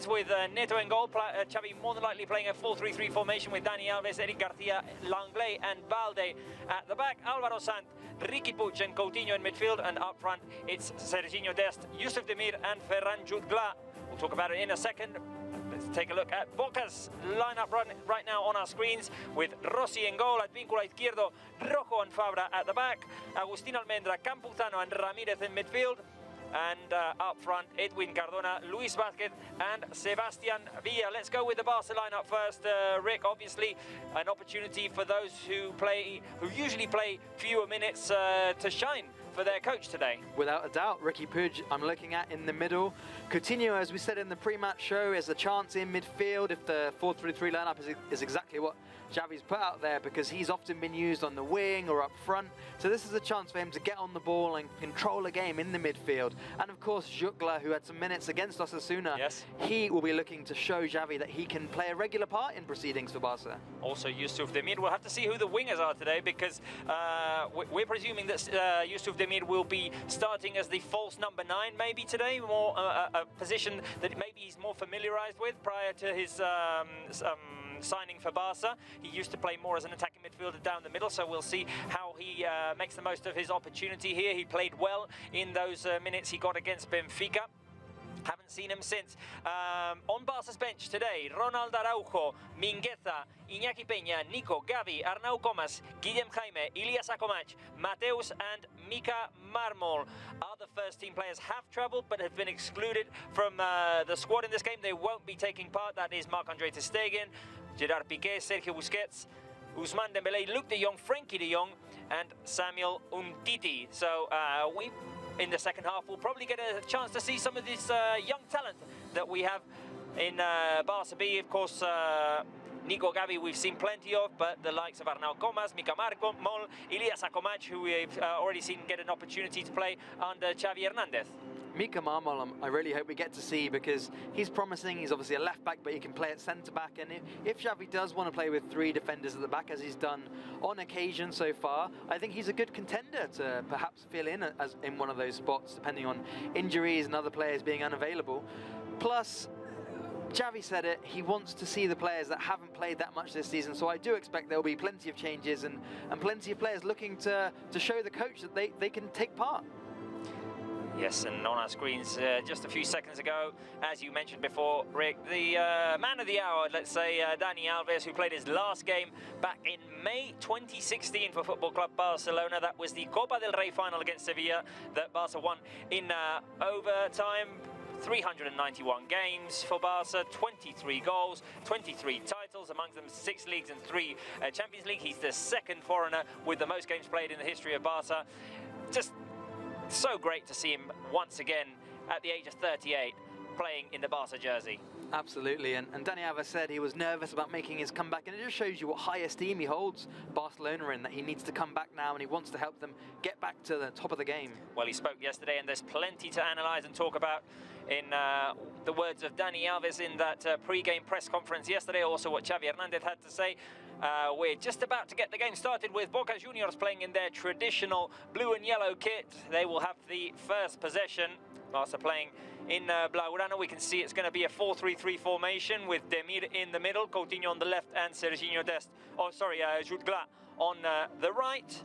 Screens with Neto in goal. Xavi more than likely playing a 4-3-3 formation with Dani Alves, Eric Garcia, Langley and Balde at the back. Álvaro Sant, Riqui Puig and Coutinho in midfield, and up front it's Serginho Dest, Yusuf Demir and Ferran Jutgla. We'll talk about it in a second. Let's take a look at Boca's lineup right now on our screens, with Rossi in goal, Advíncula izquierdo, Rojo and Fabra at the back, Agustín Almendra, Campuzano and Ramírez in midfield, and up front Edwin Cardona, Luis Vázquez and Sebastián Villa. Let's go with the Barca lineup first. Rick, obviously an opportunity for those who usually play fewer minutes to shine for their coach today. Without a doubt, Riqui Puig I'm looking at in the middle. Coutinho, as we said in the pre-match show, is a chance in midfield if the 4-3-3 lineup is exactly what Xavi's put out there, because he's often been used on the wing or up front. So this is a chance for him to get on the ball and control a game in the midfield. And of course, Jutgla, who had some minutes against Osasuna, yes, he will be looking to show Xavi that he can play a regular part in proceedings for Barca. Also Yusuf Demir. We'll have to see who the wingers are today, because we're presuming that Yusuf Demir will be starting as the false number 9 maybe today, more a position that maybe he's more familiarized with prior to his signing for Barca. He used to play more as an attacking midfielder down the middle, so we'll see how he makes the most of his opportunity here. He played well in those minutes he got against Benfica. Haven't seen him since. On Barca's bench today, Ronald Araujo, Mingueza, Iñaki Peña, Nico, Gavi, Arnau Comas, Guillem Jaime, Ilias Akomach, Mateus and Mika Marmol. Other first team players have travelled but have been excluded from the squad in this game. They won't be taking part. That is Marc-André ter Stegen, Gerard Piqué, Sergio Busquets, Ousmane Dembélé, Luc de Jong, Frenkie de Jong and Samuel Umtiti. So we, in the second half, we'll probably get a chance to see some of this young talent that we have in Barca B. Of course, Nico, Gavi we've seen plenty of, but the likes of Arnau Comas, Mika Marmol, Ilias Akomach, who we've already seen get an opportunity to play under Xavi Hernandez. Mika Marmol, I really hope we get to see, because he's promising. He's obviously a left back, but he can play at centre back. And if Xavi does want to play with 3 defenders at the back, as he's done on occasion so far, I think he's a good contender to perhaps fill in as in one of those spots, depending on injuries and other players being unavailable. Plus, Xavi said it, he wants to see the players that haven't played that much this season, so I do expect there will be plenty of changes and plenty of players looking to show the coach that they can take part. Yes, and on our screens just a few seconds ago, as you mentioned before, Rick, the man of the hour, let's say, Dani Alves, who played his last game back in May 2016 for Football Club Barcelona. That was the Copa del Rey final against Sevilla that Barca won in overtime. 391 games for Barca, 23 goals, 23 titles, amongst them 6 leagues and 3 Champions League. He's the second foreigner with the most games played in the history of Barca. Just so great to see him once again at the age of 38 playing in the Barca jersey. Absolutely, and Dani Alves said he was nervous about making his comeback, and it just shows you what high esteem he holds Barcelona in, that he needs to come back now and he wants to help them get back to the top of the game. Well, he spoke yesterday, and there's plenty to analyse and talk about in the words of Dani Alves in that pre-game press conference yesterday, also what Xavi Hernandez had to say. We're just about to get the game started with Boca Juniors playing in their traditional blue and yellow kit. They will have the first possession. Barca playing in Blaugrana. We can see it's going to be a 4-3-3 formation with Demir in the middle, Coutinho on the left and Serginho Dest, Jutgla on the right.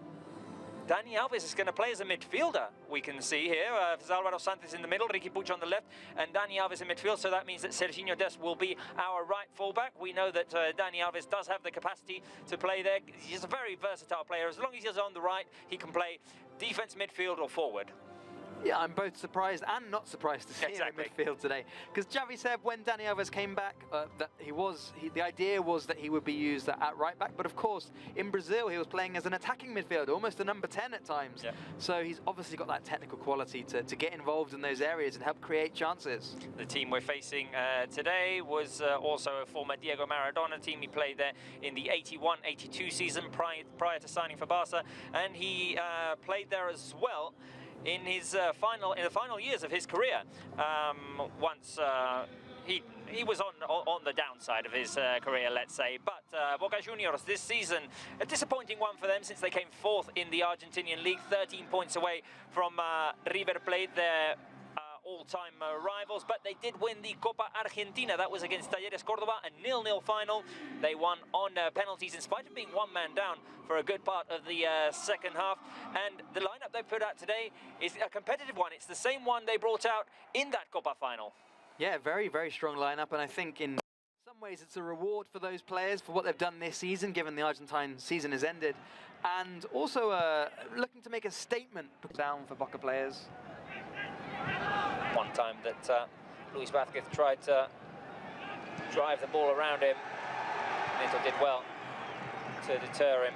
Dani Alves is going to play as a midfielder, we can see here. Álvaro Santos in the middle, Riqui Puig on the left, and Dani Alves in midfield, so that means that Serginho Dest will be our right fullback. We know that Dani Alves does have the capacity to play there. He's a very versatile player. As long as he's on the right, he can play defence, midfield or forward. Yeah, I'm both surprised and not surprised to see him in midfield today. Because Xavi said when Dani Alves came back that the idea was that he would be used at right back. But of course, in Brazil, he was playing as an attacking midfielder, almost a number 10 at times. Yeah. So he's obviously got that technical quality to get involved in those areas and help create chances. The team we're facing today was also a former Diego Maradona team. He played there in the 81-82 season prior to signing for Barca. And he played there as well in his the final years of his career. Once he was on the downside of his career, let's say. But Boca Juniors this season, a disappointing one for them since they came 4th in the Argentinian league, 13 points away from River Plate. They're all-time rivals, but they did win the Copa Argentina. That was against Talleres Córdoba, a 0-0 final. They won on penalties in spite of being one man down for a good part of the second half. And the lineup they put out today is a competitive one. It's the same one they brought out in that Copa final. Yeah, very, very strong lineup, and I think in some ways it's a reward for those players for what they've done this season, given the Argentine season has ended, and also looking to make a statement down for Boca players. One time that Luis Vázquez tried to drive the ball around him, Neto did well to deter him.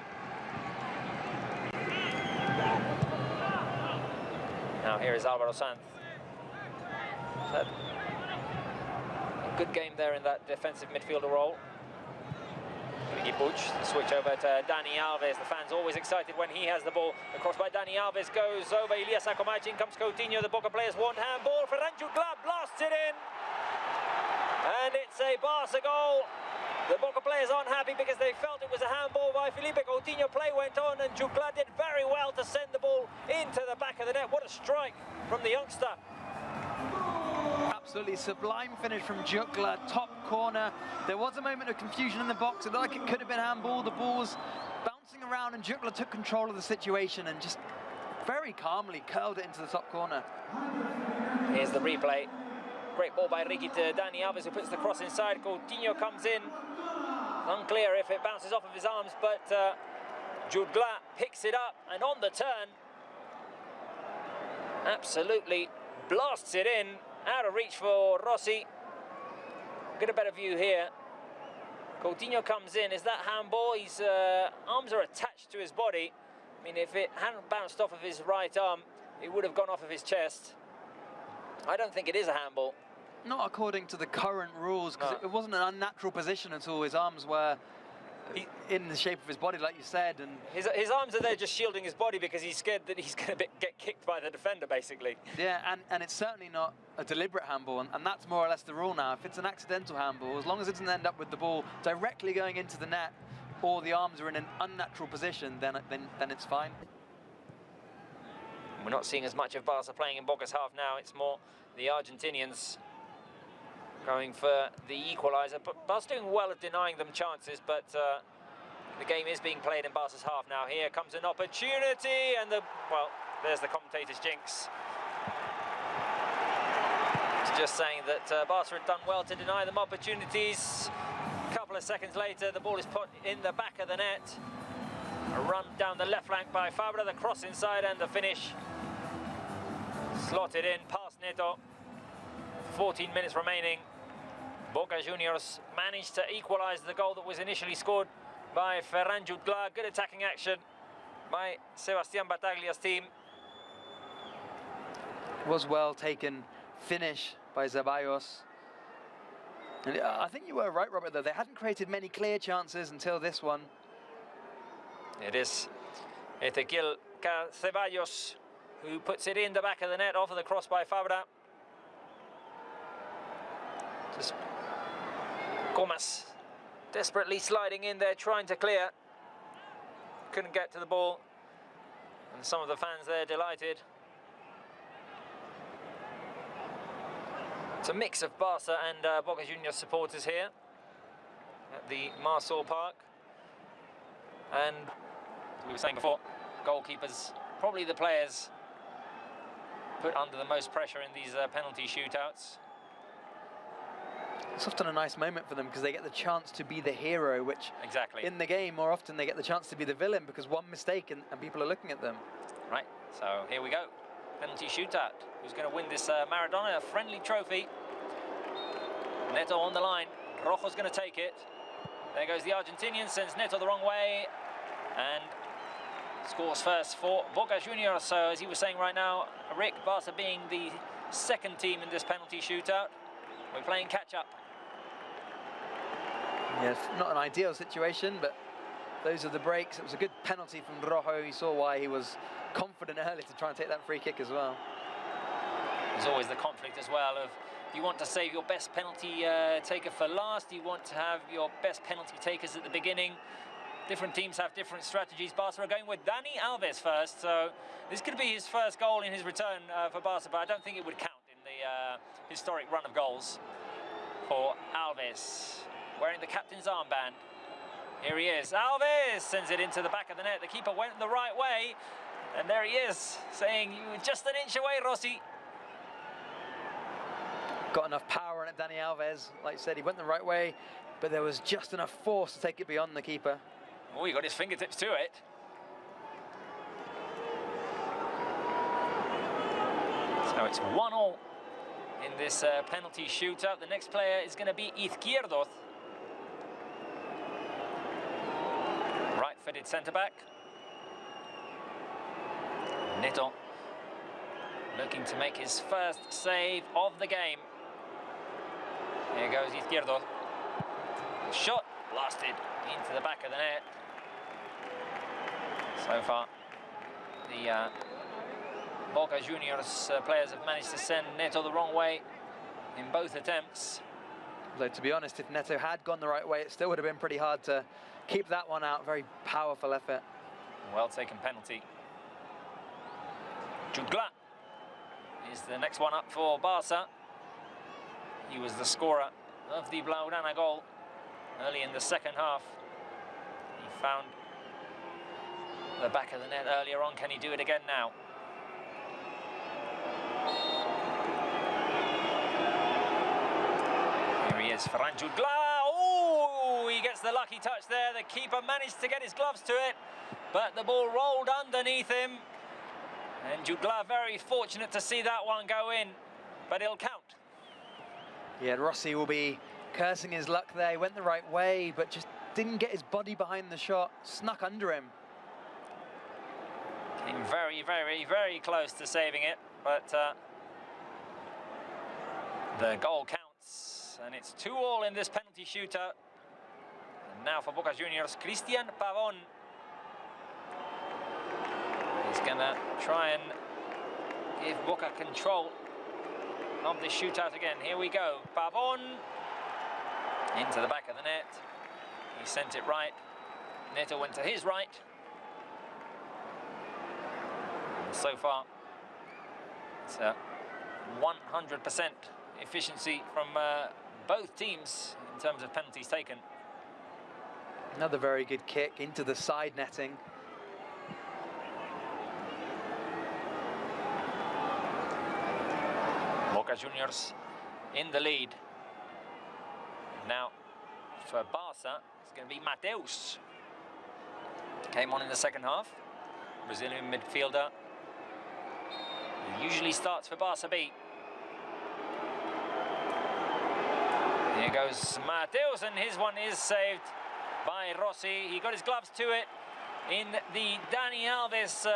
Now here is Álvaro Sanz. Good game there in that defensive midfielder role. Puig, switch over to Dani Alves. The fans always excited when he has the ball. The cross by Dani Alves goes over Ilias Akomachi. In comes Coutinho. The Boca players want handball. Ferran Jutgla blasts it in. And it's a Barca goal. The Boca players aren't happy because they felt it was a handball by Felipe Coutinho. Play went on and Jutgla did very well to send the ball into the back of the net. What a strike from the youngster. Absolutely sublime finish from Jutgla, top corner. There was a moment of confusion in the box. It looked like it could have been handball. The ball was bouncing around and Jutgla took control of the situation and just very calmly curled it into the top corner. Here's the replay. Great ball by Ricky to Dani Alves, who puts the cross inside. Coutinho comes in. Unclear if it bounces off of his arms, but Jutgla picks it up and on the turn, absolutely blasts it in. Out of reach for Rossi. Get a better view here. Coutinho comes in. Is that handball? His arms are attached to his body. I mean, if it hadn't bounced off of his right arm, it would have gone off of his chest. I don't think it is a handball. Not according to the current rules, because it wasn't an unnatural position at all. His arms were in the shape of his body, like you said, and his arms are there just shielding his body because he's scared that he's going to get kicked by the defender, basically. Yeah, and it's certainly not a deliberate handball, and that's more or less the rule now. If it's an accidental handball, as long as it doesn't end up with the ball directly going into the net, or the arms are in an unnatural position, then it's fine. We're not seeing as much of Barca playing in Boca's half now. It's more the Argentinians going for the equaliser. But Barca's doing well at denying them chances, but the game is being played in Barca's half now. Here comes an opportunity, and there's the commentator's jinx. It's just saying that Barca had done well to deny them opportunities. A couple of seconds later, the ball is put in the back of the net. A run down the left flank by Fabra, the cross inside, and the finish. Slotted in past Neto. 14 minutes remaining. Boca Juniors managed to equalise the goal that was initially scored by Ferran Jutgla. Good attacking action by Sebastián Bataglia's team. Was well taken finish by Ceballos. And I think you were right, Robert, though. They hadn't created many clear chances until this one. It is Ezequiel Ceballos who puts it in the back of the net off of the cross by Fabra. Just Comas desperately sliding in there, trying to clear. Couldn't get to the ball. And some of the fans there delighted. It's a mix of Barca and Boca Juniors supporters here at the Marsol Park. And we were saying before, goalkeepers, probably the players put under the most pressure in these penalty shootouts. It's often a nice moment for them because they get the chance to be the hero, which exactly in the game more often they get the chance to be the villain because one mistake and people are looking at them. Right, so here we go. Penalty shootout. Who's going to win this Maradona, a friendly trophy? Neto on the line. Rojo's going to take it. There goes the Argentinian, sends Neto the wrong way and scores first for Boca Juniors. So as he was saying right now, Rick, Barca being the second team in this penalty shootout. We're playing catch-up. Yes, not an ideal situation, but those are the breaks. It was a good penalty from Rojo. You saw why he was confident early to try and take that free kick as well. There's always the conflict as well of, do you want to save your best penalty taker for last? Do you want to have your best penalty takers at the beginning? Different teams have different strategies. Barca are going with Dani Alves first, so this could be his first goal in his return for Barca, but I don't think it would count the historic run of goals for Alves, wearing the captain's armband. Here he is. Alves sends it into the back of the net. The keeper went the right way, and there he is, saying, "You were just an inch away, Rossi." Got enough power in it, Dani Alves. Like I said, he went the right way, but there was just enough force to take it beyond the keeper. Oh, he got his fingertips to it. So it's 1-1 in this penalty shootout. The next player is going to be Izquierdoz. Right-footed centre-back. Neto looking to make his first save of the game. Here goes Izquierdoz. Shot blasted into the back of the net. So far, the Boca Juniors players have managed to send Neto the wrong way in both attempts. Though, to be honest, if Neto had gone the right way, it still would have been pretty hard to keep that one out. Very powerful effort. Well taken penalty. Jugla is the next one up for Barca. He was the scorer of the Blaugrana goal early in the second half. He found the back of the net earlier on. Can he do it again now? Here he is, Ferran Jugla. Oh, he gets the lucky touch there. The keeper managed to get his gloves to it, but the ball rolled underneath him. And Jugla very fortunate to see that one go in, but it'll count. Yeah, Rossi will be cursing his luck there. He went the right way, but just didn't get his body behind the shot, snuck under him. Came very, very, very close to saving it, but the goal counts, and it's 2-2 in this penalty shootout. And now for Boca Juniors, Cristian Pavón is gonna try and give Boca control of this shootout again. Here we go. Pavón into the back of the net. He sent it right. Neto went to his right. And so far, it's a 100% efficiency from both teams in terms of penalties taken. Another very good kick into the side netting. Boca Juniors in the lead. Now, for Barca, it's going to be Mateus. Came on in the second half. Brazilian midfielder. He usually starts for Barca B. Here goes Mateus, and his one is saved by Rossi. He got his gloves to it in the Dani Alves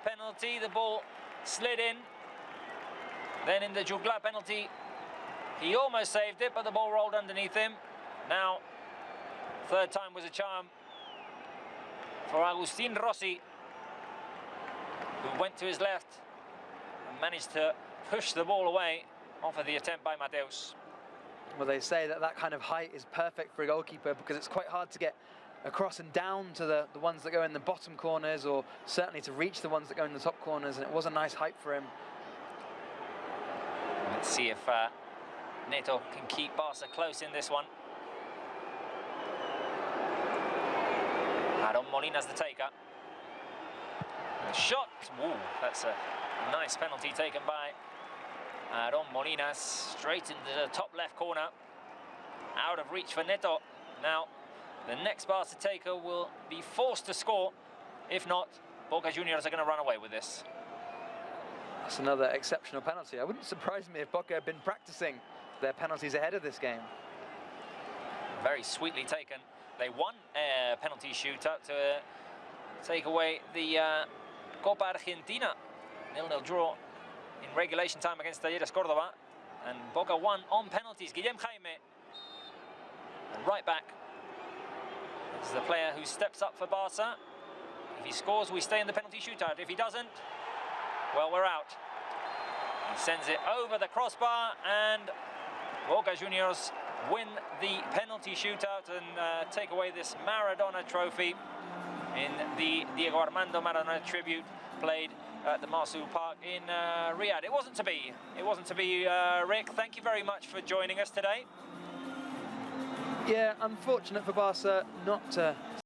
penalty. The ball slid in. Then in the Jugla penalty, he almost saved it, but the ball rolled underneath him. Now, third time was a charm for Agustin Rossi, who went to his left and managed to push the ball away off of the attempt by Mateus. Well, they say that that kind of height is perfect for a goalkeeper because it's quite hard to get across and down to the ones that go in the bottom corners, or certainly to reach the ones that go in the top corners, and it was a nice height for him. Let's see if Neto can keep Barca close in this one. Aaron Molina's the taker. The shot. Ooh, that's a nice penalty taken by Aaron Molina, straight into the top left corner. Out of reach for Neto. Now, the next Barca taker will be forced to score. If not, Boca Juniors are going to run away with this. That's another exceptional penalty. I wouldn't surprise me if Boca had been practicing their penalties ahead of this game. Very sweetly taken. They won a penalty shootout to take away the Copa Argentina 0-0 draw in regulation time against Talleres Córdoba. And Boca won on penalties. Guillem Jaime, the right back, is the player who steps up for Barca. If he scores, we stay in the penalty shootout. If he doesn't, well, we're out. He sends it over the crossbar, and Boca Juniors win the penalty shootout and take away this Maradona trophy in the Diego Armando Maradona tribute played at the Marsul Park in Riyadh. It wasn't to be. It wasn't to be, Rick. Thank you very much for joining us today. Yeah, unfortunate for Barca not to